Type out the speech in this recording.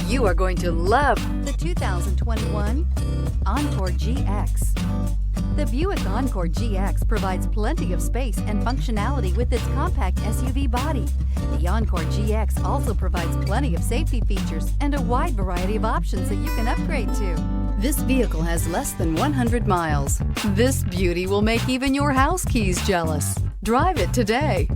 You are going to love the 2021 Encore GX. The Buick Encore GX provides plenty of space and functionality with its compact SUV body. The Encore GX also provides plenty of safety features and a wide variety of options that you can upgrade to. This vehicle has less than 100 miles. This beauty will make even your house keys jealous. Drive it today.